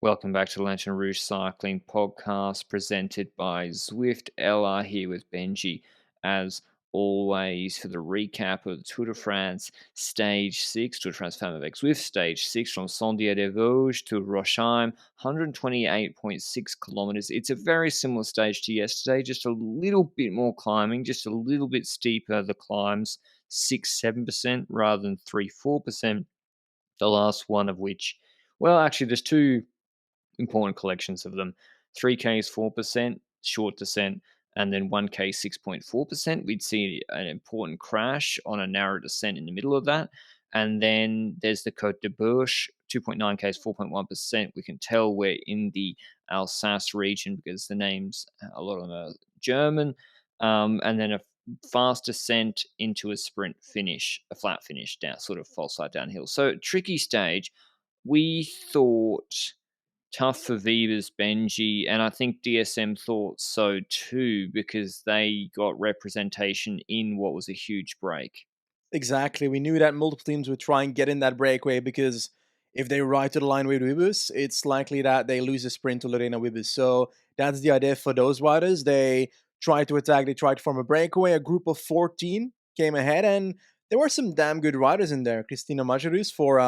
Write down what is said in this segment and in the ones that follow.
Welcome back to the Lanterne Rouge Cycling Podcast presented by Zwift. LR here with Benji, as always, for the recap of the Tour de France Stage 6, Tour de France Femmes avec Zwift Stage 6 from Saint-Dié-des-Vosges to Rochheim, 128.6 kilometers. It's a very similar stage to yesterday, just a little bit more climbing, just a little bit steeper, the climbs, 6-7% rather than 3-4%. The last one of which, well, actually, there's two important collections of them. 3K is 4%, short descent, and then 1K 6.4%. We'd see an important crash on a narrow descent in the middle of that. And then there's the Côte de Bourges, 2.9K is 4.1%. We can tell we're in the Alsace region because the names, a lot of them are German. And then a fast descent into a sprint finish, a flat finish down, sort of false side downhill. So tricky stage. We thought tough for Viva's Benji, and I think DSM thought so too because they got representation in what was a huge break. Exactly. We knew that multiple teams would try and get in that breakaway because if they ride to the line with Wibus, it's likely that they lose a sprint to Lorena Wibus. So that's the idea for those riders. They tried to attack, they tried to form a breakaway. A group of 14 came ahead, and there were some damn good riders in there. Christina Majerus for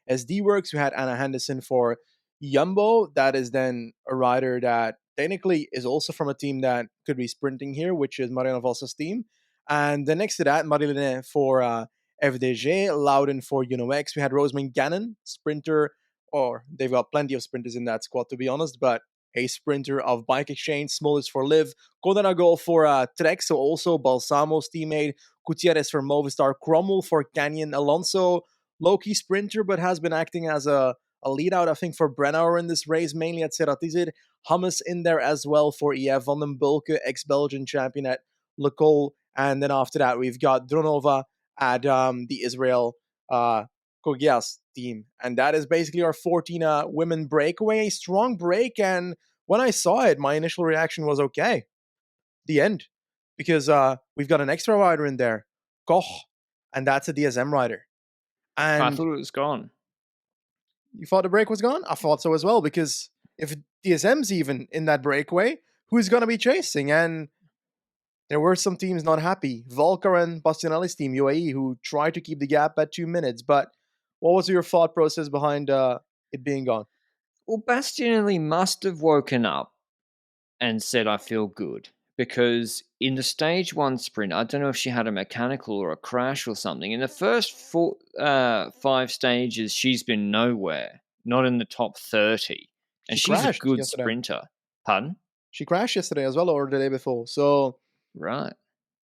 SD Works. We had Anna Henderson for Jumbo. That is then a rider that technically is also from a team that could be sprinting here, which is Marianne Valsa's team. And then next to that, Marilyn for FDG, Loudon for UNOX. We had Rosamund Gannon, sprinter, or they've got plenty of sprinters in that squad, to be honest, but a sprinter of Bike Exchange, Smollett for Liv, Codanagol for Trek, so also Balsamo's teammate, Gutierrez for Movistar, Cromwell for Canyon, Alonso, low-key sprinter, but has been acting as a lead out, I think, for Brennauer in this race, mainly at Ceratizid. Hummus in there as well for EF Van den Bulke, ex-Belgian champion at Le Col. And then after that, we've got Dronova at the Israel Kogias team. And that is basically our 14 women breakaway. A strong break. And when I saw it, my initial reaction was okay. The end. Because we've got an extra rider in there, Koch. And that's a DSM rider. And I thought it was gone. You thought the break was gone? I thought so as well. Because if DSM's even in that breakaway, who's going to be chasing? And there were some teams not happy. Volker and Bastianelli's team, UAE, who tried to keep the gap at 2 minutes. But what was your thought process behind it being gone? Well, Bastianelli must have woken up and said, I feel good. Because in the stage 1 sprint, I don't know if she had a mechanical or a crash or something. In the first 5 stages, she's been nowhere, not in the top 30. And she's a good sprinter. Pardon? She crashed yesterday as well, or the day before. So right.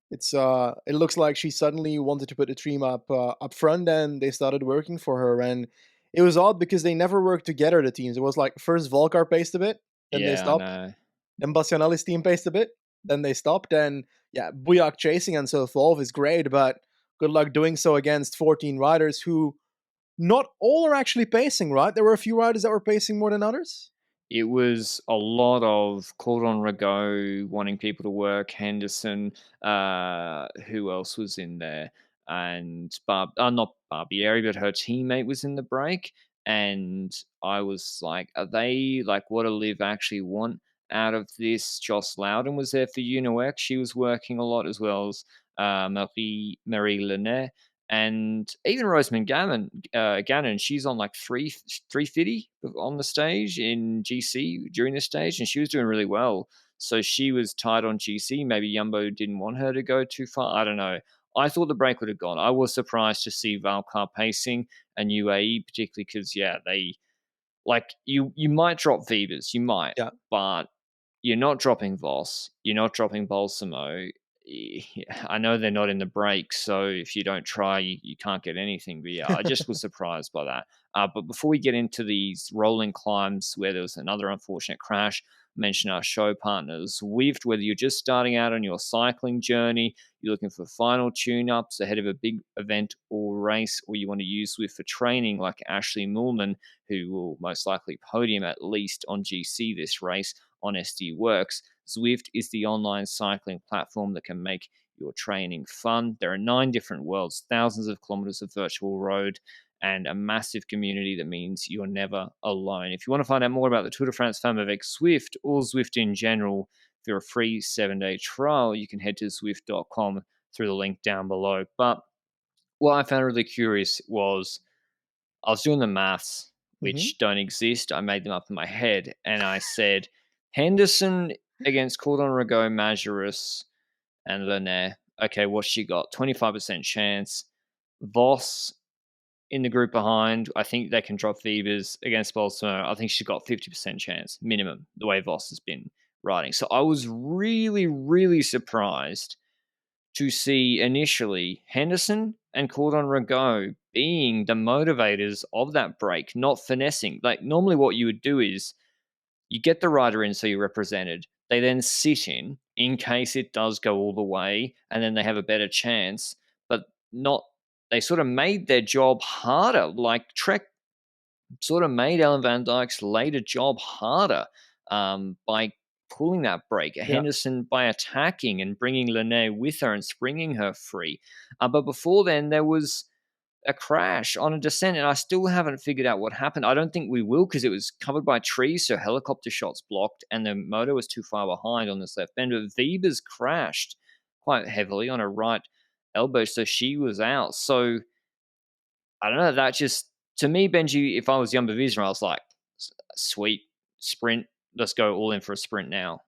It's it looks like she suddenly wanted to put the team up front, and they started working for her. And it was odd because they never worked together, the teams. It was like first Volkar paced a bit, then they stopped. Then Bastianelli's team paced a bit, then they stopped. And yeah, Bujak chasing and so forth is great, but good luck doing so against 14 riders who not all are actually pacing, right? There were a few riders that were pacing more than others. It was a lot of Cordon Rago wanting people to work, Henderson, who else was in there? And not Barbieri, but her teammate was in the break. And I was like, are they like, what do Liv actually want out of this? Joss Loudon was there for UNOX. She was working a lot, as well as Marie Lenet. And even Rosamund Gannon, she's on like 350 on the stage in GC during the stage, and she was doing really well. So she was tight on GC. Maybe Jumbo didn't want her to go too far. I don't know. I thought the break would have gone. I was surprised to see Valcar pacing and UAE, particularly because, they like you might drop Vivas, you might, but you're not dropping Vos, you're not dropping Balsamo. I know they're not in the break, so if you don't try, you can't get anything. But I just was surprised by that. But before we get into these rolling climbs where there was another unfortunate crash, mention our show partners, Zwift. Whether you're just starting out on your cycling journey, you're looking for final tune-ups ahead of a big event or race, or you want to use Zwift for training like Ashley Moolman, who will most likely podium at least on GC this race on SD Works. Zwift is the online cycling platform that can make your training fun. There are 9 different worlds, thousands of kilometers of virtual road, and a massive community that means you're never alone. If you want to find out more about the Tour de France Femmes avec Zwift or Zwift in general, for a free 7-day trial, you can head to Zwift.com through the link down below. But what I found really curious was I was doing the maths, Hmm. which don't exist. I made them up in my head, and I said Henderson against Cordon Rigaud, Majerus, and Lene. Okay, what's she got? 25% chance. Voss in the group behind, I think they can drop Vibers against Bolsonaro. I think she's got 50% chance minimum, the way Voss has been riding. So I was really, really surprised to see initially Henderson and Cordon Rigaud being the motivators of that break, not finessing. Like normally what you would do is you get the rider in so you're represented. They then sit in case it does go all the way, and then they have a better chance. But not they sort of made their job harder. Like Trek sort of made Ellen Van Dyke's later job harder by pulling that break. Yeah. Henderson by attacking and bringing Lene with her and springing her free. But before then, there was a crash on a descent, and I still haven't figured out what happened. I don't think we will because it was covered by trees, so helicopter shots blocked, and the motor was too far behind on this left bend. But Weber's crashed quite heavily on her right elbow, so she was out. So I don't know. That just to me, Benji, if I was Jumbo Visma, I was like, sweet sprint. Let's go all in for a sprint now.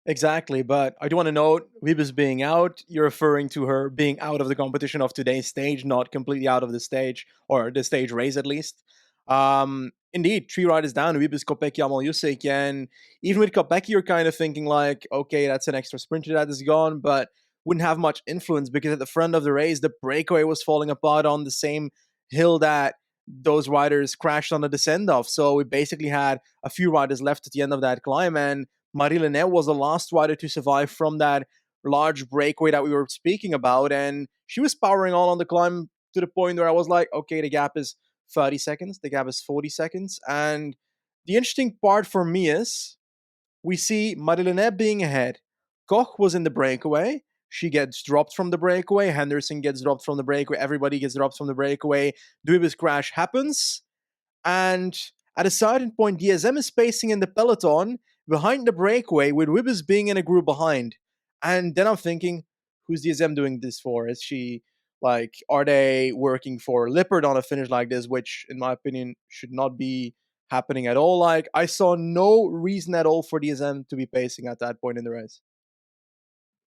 Exactly, but I do want to note Weebus being out. You're referring to her being out of the competition of today's stage, not completely out of the stage or the stage race at least. Indeed, three riders down: Weebus, Kopecky, Amal Yusik, and even with Kopecky, you're kind of thinking like, okay, that's an extra sprinter that is gone, but wouldn't have much influence because at the front of the race, the breakaway was falling apart on the same hill that those riders crashed on the descent of. So we basically had a few riders left at the end of that climb, and Marie Linette was the last rider to survive from that large breakaway that we were speaking about. And she was powering on the climb to the point where I was like, okay, the gap is 30 seconds, the gap is 40 seconds. And the interesting part for me is we see Marie Linette being ahead. Koch was in the breakaway. She gets dropped from the breakaway. Henderson gets dropped from the breakaway. Everybody gets dropped from the breakaway. Dubis crash happens. And at a certain point, DSM is spacing in the peloton behind the breakaway with Wibbers being in a group behind. And then I'm thinking, who's DSM doing this for? Is she like, are they working for Lippert on a finish like this, which in my opinion should not be happening at all? Like, I saw no reason at all for DSM to be pacing at that point in the race.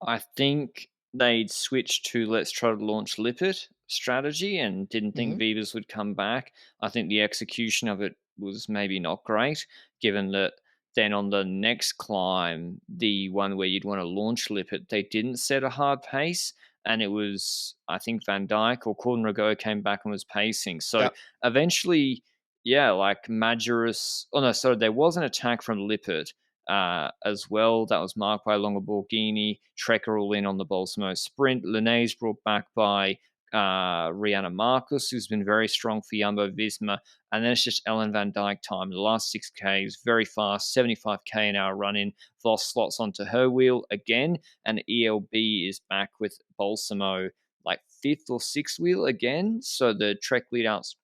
I think they'd switched to let's try to launch Lippert strategy and didn't think Mm-hmm. Vivas would come back. I think the execution of it was maybe not great, given that then on the next climb, the one where you'd want to launch Lippert, they didn't set a hard pace. And it was, I think, Van Dyke or Corden Rigaud came back and was pacing. So Yeah. eventually, yeah, like Majerus. Oh, no, sorry, there was an attack from Lippert as well. That was marked by Longo Borghini. Trekker all in on the Balsamo sprint. Linnaeus brought back by Rihanna Marcus, who's been very strong for Jumbo Visma. And then it's just Ellen Van Dyke time. The last 6K is very fast, 75K an hour run in. Voss slots onto her wheel again, and ELB is back with Balsamo like fifth or sixth wheel again. So the Trek lead outs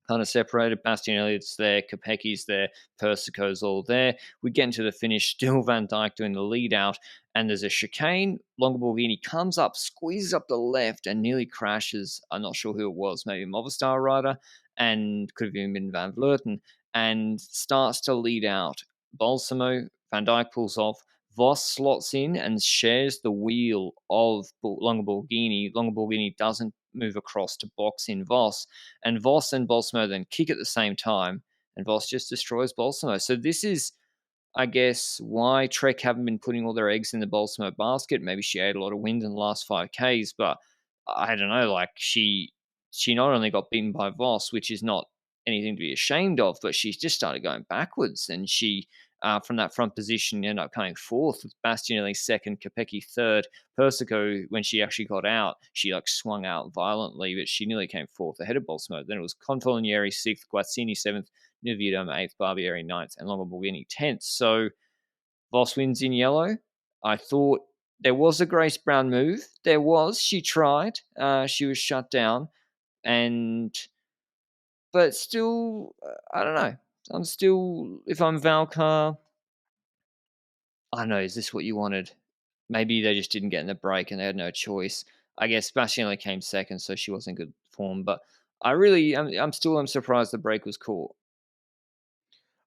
kind of separated. Bastian Elliott's there, Kopecki's there, Persico's all there. We get into the finish, still Van Dyke doing the lead out, and there's a chicane. Longo Borghini comes up, squeezes up the left, and nearly crashes. I'm not sure who it was, maybe a Movistar rider, and could have even been Van Vleuten, and starts to lead out. Balsamo, Van Dyke pulls off. Voss slots in and shares the wheel of Longo Borghini. Longo Borghini doesn't move across to box in Voss, and Voss and Balsamo then kick at the same time, and Voss just destroys Balsamo. So this is, I guess, why Trek haven't been putting all their eggs in the Balsamo basket. Maybe she ate a lot of wind in the last 5Ks, but I don't know. Like she not only got beaten by Voss, which is not anything to be ashamed of, but she's just started going backwards, and she. From that front position, ended up coming fourth with Bastianelli second, Kopecky third. Persico, when she actually got out, she like swung out violently, but she nearly came fourth ahead of Balsamo. Then it was Confalonieri sixth, Guazzini seventh, Nuvieto eighth, Barbieri ninth, and Longo Borghini 10th. So Voss wins in yellow. I thought there was a Grace Brown move. There was. She tried. She was shut down. And but still, I don't know. I'm still, if I'm Valka, I don't know. Is this what you wanted? Maybe they just didn't get in the break and they had no choice. I guess Bastianelli came second, so she wasn't in good form. But I'm surprised the break was caught.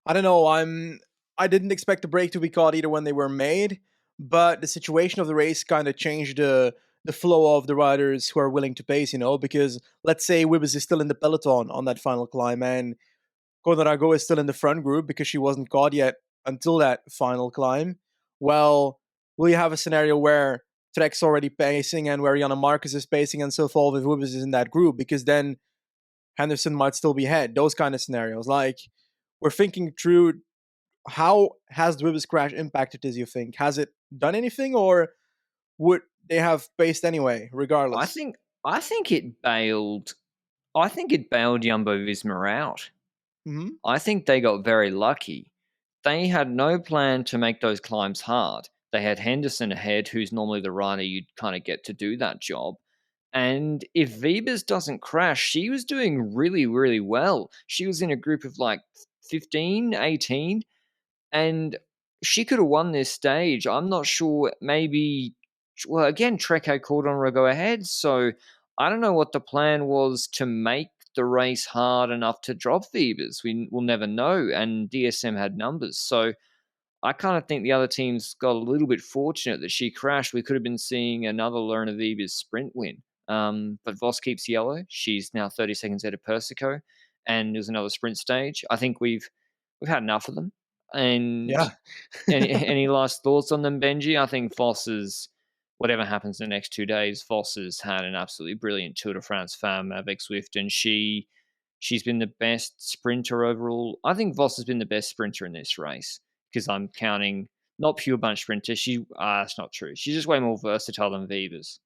I don't know. I didn't expect the break to be caught either when they were made, but the situation of the race kind of changed the flow of the riders who are willing to pace. Because let's say Wibbes is still in the peloton on that final climb, and Conrago is still in the front group because she wasn't caught yet until that final climb. Well, will you have a scenario where Trek's already pacing and where Jana Marcus is pacing and so forth if Wibbes is in that group? Because then Henderson might still be ahead. Those kind of scenarios. Like, we're thinking through, how has the Wibbes crash impacted this, you think? Has it done anything, or would they have paced anyway, I regardless? think I think it bailed. I think it bailed Jumbo Visma out. Hmm. I think they got very lucky. They had no plan to make those climbs hard. They had Henderson ahead, who's normally the rider you'd kind of get to do that job. And if Vebers doesn't crash, she was doing really, really well. She was in a group of like 15, 18, and she could have won this stage. I'm not sure. Maybe, well, again, Trek had called on her to go ahead. So I don't know what the plan was to make the race hard enough to drop Vebers. We will never know. And DSM had numbers. So I kind of think the other teams got a little bit fortunate that she crashed. We could have been seeing another Lorna Vebers sprint win. But Voss keeps yellow. She's now 30 seconds ahead of Persico, and there's another sprint stage. I think we've had enough of them. And Yeah. any last thoughts on them, Benji? I think Voss is, whatever happens in the next 2 days, Voss has had an absolutely brilliant Tour de France Femmes avec Zwift, and she's been the best sprinter overall. I think Voss has been the best sprinter in this race because I'm counting not pure bunch sprinter. That's not true. She's just way more versatile than Vevers.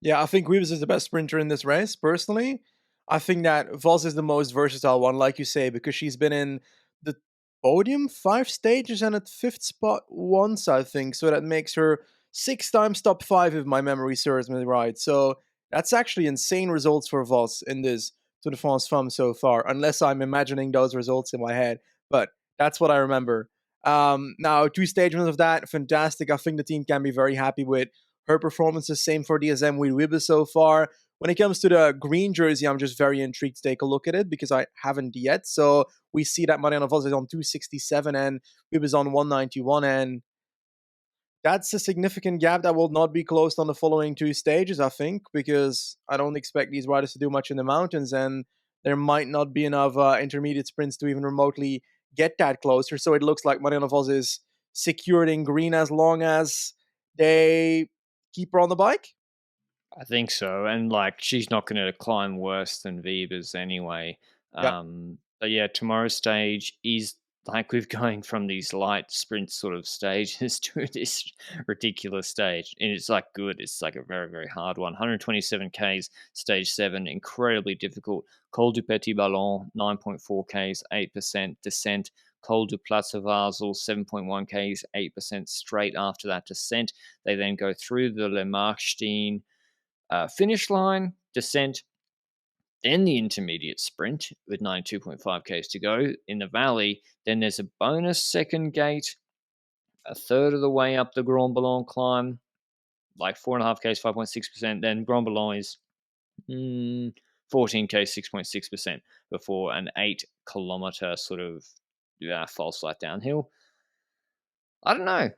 Yeah, I think Weaves is the best sprinter in this race, personally. I think that Vos is the most versatile one, like you say, because she's been in the podium 5 stages and at fifth spot once, I think. So that makes her 6 times top five, if my memory serves me right. So that's actually insane results for Vos in this Tour de France Femmes so far, unless I'm imagining those results in my head. But that's what I remember. Now, 2 stages of that, fantastic. I think the team can be very happy with her performance is same for DSM with Wibe so far. When it comes to the green jersey, I'm just very intrigued to take a look at it because I haven't yet. So we see that Mariana Vos is on 267 and Wibe is on 191. And that's a significant gap that will not be closed on the following 2 stages, I think, because I don't expect these riders to do much in the mountains. And there might not be enough intermediate sprints to even remotely get that closer. So it looks like Mariana Vos is secured in green as long as they keep her on the bike. I think so, and like she's not going to climb worse than Vebers anyway. Yeah. But yeah, tomorrow's stage is like we're going from these light sprint sort of stages to this ridiculous stage, and it's like good. It's like a very very hard one. 127 k's, stage 7, incredibly difficult. Col du Petit Ballon, 9.4 k's, 8% descent. Col du Place Basel, 7.1 k's, 8% straight after that descent. They then go through the Le Marchstein finish line, descent, then the intermediate sprint with 92.5 k's to go in the valley. Then there's a bonus second gate, a third of the way up the Grand Ballon climb, like 4.5 k's, 5.6%. Then Grand Ballon is 14 k's, 6.6% before an 8 kilometer sort of false light downhill. I don't know.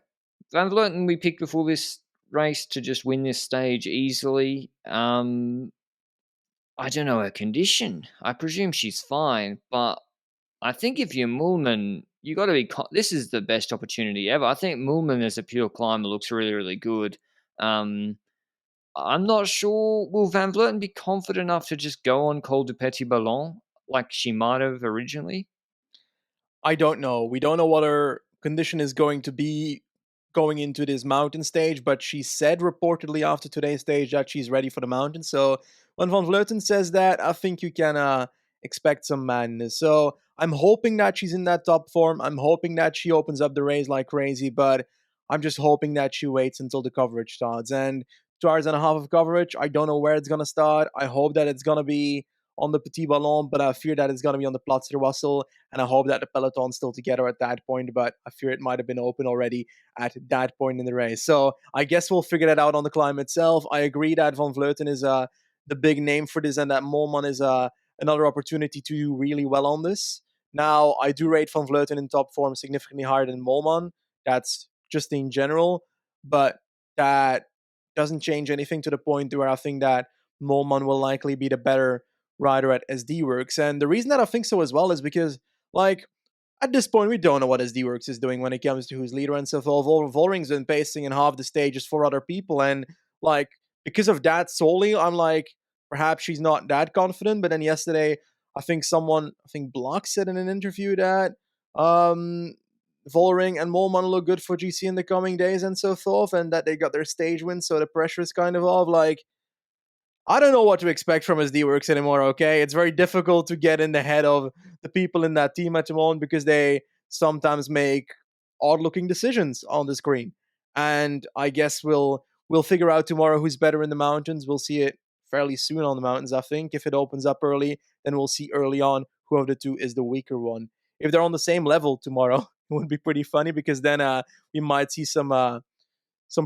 Van Vleuten we picked before this race to just win this stage easily. I don't know her condition. I presume she's fine, but I think if you're Moolman, you got to be. This is the best opportunity ever. I think Moolman as a pure climber looks really, really good. Um, I'm not sure. Will Van Vleuten be confident enough to just go on Col du Petit Ballon like she might have originally? I don't know. We don't know what her condition is going to be going into this mountain stage, but she said reportedly after today's stage that she's ready for the mountain. So when Van Vleuten says that, I think you can expect some madness. So I'm hoping that she's in that top form. I'm hoping that she opens up the race like crazy, but I'm just hoping that she waits until the coverage starts. And 2 hours and a half of coverage, I don't know where it's going to start. I hope that it's going to be on the Petit Ballon, but I fear that it's going to be on the Platz der Wassel, and I hope that the Peloton's still together at that point, but I fear it might have been open already at that point in the race. So I guess we'll figure that out on the climb itself. I agree that Van Vleuten is the big name for this, and that Mollman is another opportunity to do really well on this. Now, I do rate Van Vleuten in top form significantly higher than Mollman. That's just in general, but that doesn't change anything to the point where I think that Mollman will likely be the better rider at SD Works. And the reason that I think so as well is because, like, at this point, we don't know what SD Works is doing when it comes to who's leader and so forth. Vollring's been pacing in half the stages for other people, and like because of that solely, I'm like, perhaps she's not that confident. But then yesterday, I think Block said in an interview that Vollering and Mollman look good for GC in the coming days and so forth, and that they got their stage win, so the pressure is kind of off. Like, I don't know what to expect from SD Works anymore, okay? It's very difficult to get in the head of the people in that team at the moment because they sometimes make odd-looking decisions on the screen. And I guess we'll figure out tomorrow who's better in the mountains. We'll see it fairly soon on the mountains, I think. If it opens up early, then we'll see early on who of the two is the weaker one. If they're on the same level tomorrow, it would be pretty funny because then we might see some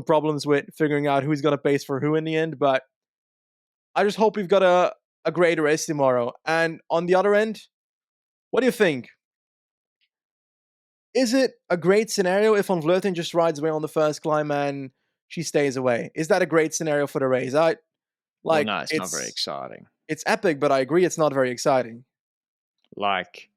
problems with figuring out who's going to pace for who in the end. But I just hope we've got a great race tomorrow. And on the other end, what do you think? Is it a great scenario if Van Vleuten just rides away on the first climb and she stays away? Is that a great scenario for the race? I Well, like no, it's not very exciting. it's epic, but I agree it's not very exciting. Like,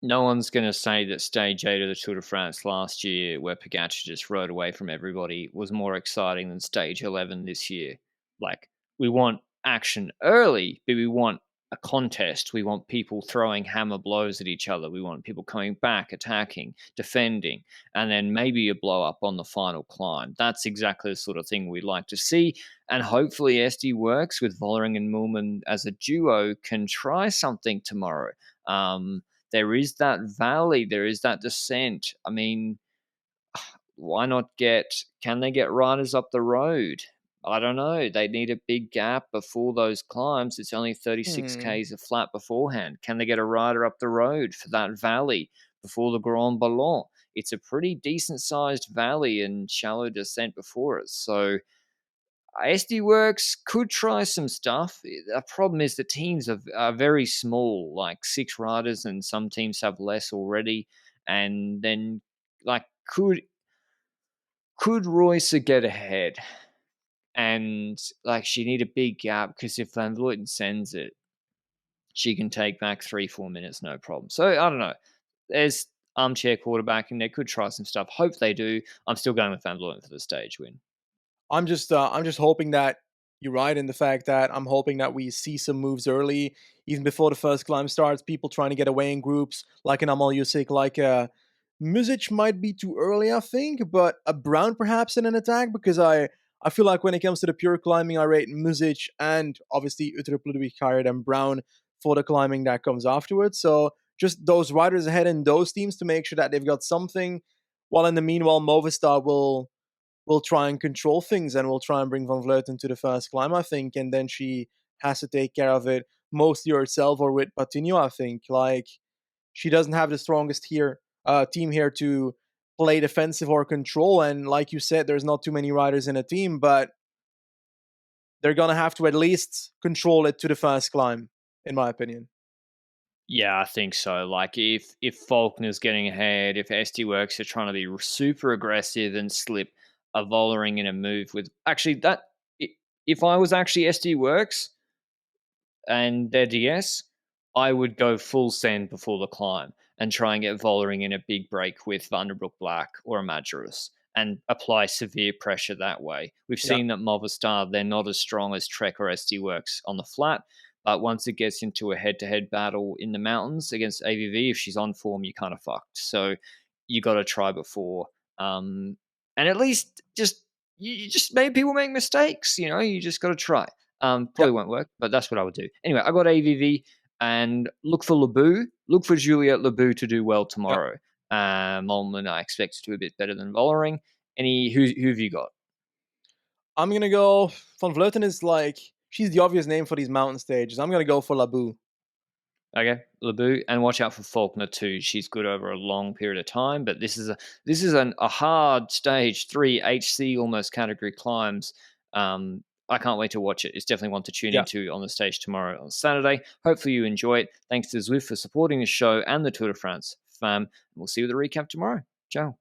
no one's going to say that stage 8 of the Tour de France last year, where Pogacar just rode away from everybody, was more exciting than stage 11 this year. Like, we want action early, but we want a contest. We want people throwing hammer blows at each other. We want people coming back, attacking, defending, and then maybe a blow up on the final climb. That's exactly the sort of thing we'd like to see. And hopefully SD Works with Vollering and Moolman as a duo can try something tomorrow. There is that valley, there is that descent. I mean, why not can they get riders up the road? I don't know. They need a big gap before those climbs. It's only 36 Hmm. Ks of flat beforehand. Can they get a rider up the road for that valley before the Grand Ballon? It's a pretty decent sized valley and shallow descent before it. So SD Works could try some stuff. The problem is the teams are very small, like 6 riders, and some teams have less already. And then, like, could Royce get ahead? And like, she need a big gap because if Van Vleuten sends it, she can take back 3-4 minutes, no problem. So I don't know. There's armchair quarterbacking. They could try some stuff. Hope they do. I'm still going with Van Vleuten for the stage win. I'm just hoping that you're right in the fact that I'm hoping that we see some moves early, even before the first climb starts. People trying to get away in groups, like an Amal Yusik, like a Music might be too early, I think, but a Brown perhaps in an attack because I feel like when it comes to the pure climbing, I rate Music and obviously Utrecht Ludwig higher than Brown for the climbing that comes afterwards. So just those riders ahead in those teams to make sure that they've got something. While in the meanwhile, Movistar will try and control things and will try and bring Van Vleuten to the first climb, I think, and then she has to take care of it mostly herself or with Patino, I think. Like, she doesn't have the strongest team here to play defensive or control, and like you said, there's not too many riders in a team, but they're gonna have to at least control it to the first climb, in my opinion. Yeah, I think so. Like, if Faulkner's getting ahead, if SD Works are trying to be super aggressive and slip a Vollering in a move with actually that if I was actually SD Works and their DS, I would go full send before the climb and try and get Vollering in a big break with Vanderbroek Black or a Madgeris and apply severe pressure that way. We've Yeah. seen that Movistar, they're not as strong as Trek or SD Works on the flat, but once it gets into a head-to-head battle in the mountains against AVV, if she's on form, you're kind of fucked. So you got to try before. And at least you just maybe people make mistakes. You just got to try. Yep. Probably won't work, but that's what I would do. Anyway, I got AVV and look for Lebu. Look for Juliette Lebu to do well Yep. tomorrow. Molman, I expect to do a bit better than Vollering. Who have you got? I'm gonna go. Van Vleuten is like she's the obvious name for these mountain stages. I'm gonna go for Labu. Okay, Labu, and watch out for Faulkner too. She's good over a long period of time, but this is a hard stage 3 HC almost category climbs. I can't wait to watch it. It's definitely one to tune Yeah. into on the stage tomorrow on Saturday. Hopefully you enjoy it. Thanks to Zwift for supporting the show and the Tour de France Femme. And we'll see you at the recap tomorrow. Ciao.